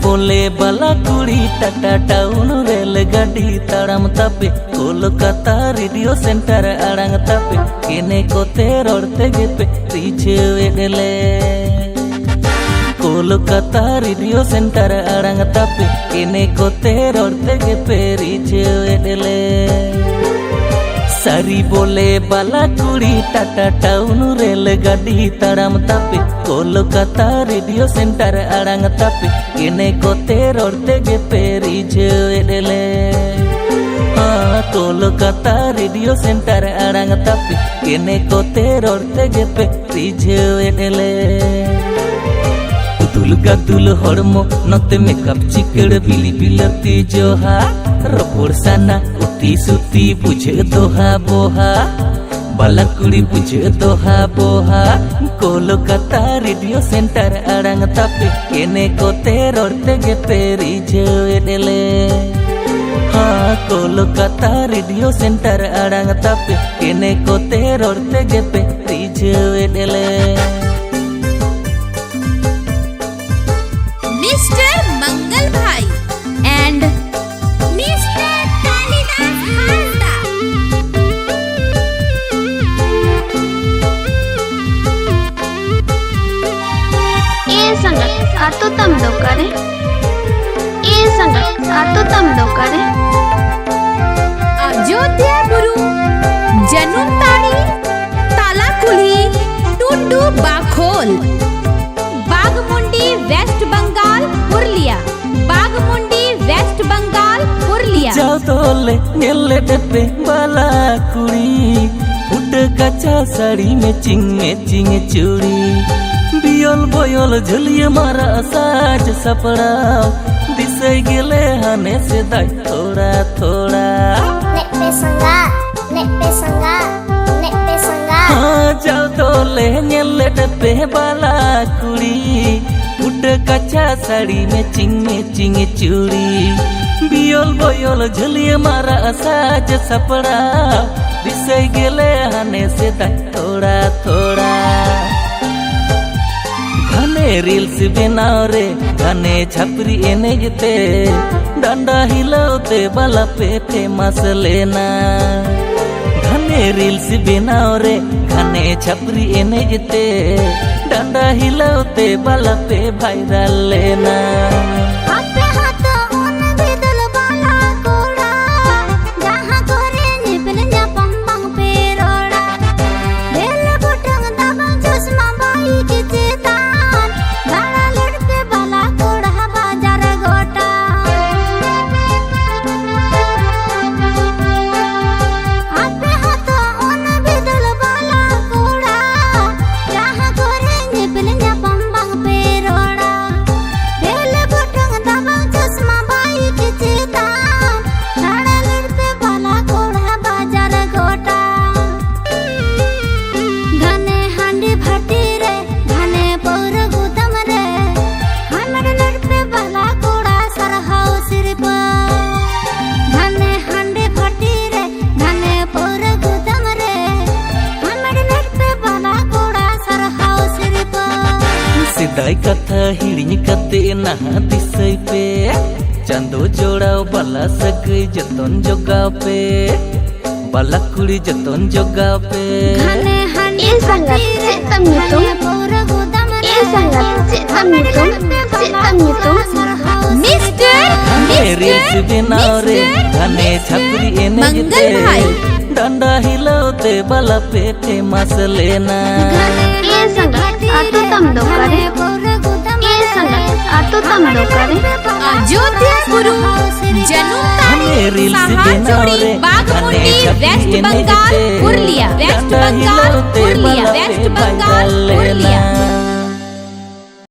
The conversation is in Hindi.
बोले बाला कुड़ी टाटा टाउन रेल गाड़ी ताड़ाम तापे कोलकाता रेडियो सेंटर आड़ांग तापे केने कोते रोड़ते गेपे पीछे वेगले कोलकाता रेडियो सेंटर आड़ांग तापे केने कोते रोड़ते गेपे पीछे वेगले सारी बोले बाला कुड़ी टाटा टाउन रेल गाड़ी ताड़ाम तापे कोलकाता रेडियो सेंटर आड़ांग तापे केने कोते रोड़ते गेपे पीछे वेगले कोलकाता रेडियो सेंटर आड़ांग तापे केने कोते रोड़ते गेपे पीछे वेगले दुल हड़मो नते मेकअप चिकड़ बिली बिलती जोहा रपोड़ साना उती सुती बुझे दोहा बोहा बाला कुड़ी बुझे दोहा बोहा कोलकाता रेडियो सेंटर आड़ांग तापे केने कोते रोड़ते गेपे पीछे वेगले कोलकाता रेडियो सेंटर आड़ांग तापे केने कोते रोड़ते गेपे पीछे वेगले मिस्टर मंगल भाई एंड मिस्टर कालिदास हांडा ए संगत आतो तम दो करे ए संगत आतो तम दो करे अयोध्या गुरु जनुमताड़ी तालाकुली टुंडू बाखोल बागमुंडी वेस्ट बंगाल पुरलिया बागमुंडी वेस्ट बंगाल पुरलिया जाओ तोले नेले डेपे बाला कुड़ी उठ कच्चा साड़ी में चिंग चूड़ी बियल बोयल झुलिए मारा साज सपड़ाओ दिसे गेले हने से दाई थोड़ा थोड़ा जाओ तोले नेले डेपे बाला कुड़ी उठ कच्चा साड़ी में चिंग चूड़ी बियल बोयल झुलिए मारा साज सपड़ा दिसे गेले हने से दाई थोड़ा थोड़ा घने रील्स बनाओ रे घने छपरी एने गते डंडा हिलाते बाला पे फेमस लेना घने रील्स बनाओ रे घने छपरी एने गते डंडा हिलाते बाला पे वायरल लेना सिदाई कथा हिड़िन कते नहा दिसई पे चांदो जोड़ाओ बाला सगई जतन जोगाओ पे बाला कुड़ी जतन जोगाओ पे ए संगत चेतम मिस्टर रील्स बनाओ रे घने छपरी एने गते डंडा हिलाते बाला पे फेमस लेना ए संगत आतो तम दो करे ए संगत आतो तम दो करे अयोध्या गुरु जनुमताड़ी सहाजोड़ी Baghmundi West Bengal Purulia West Bengal Purulia West Bengal Purulia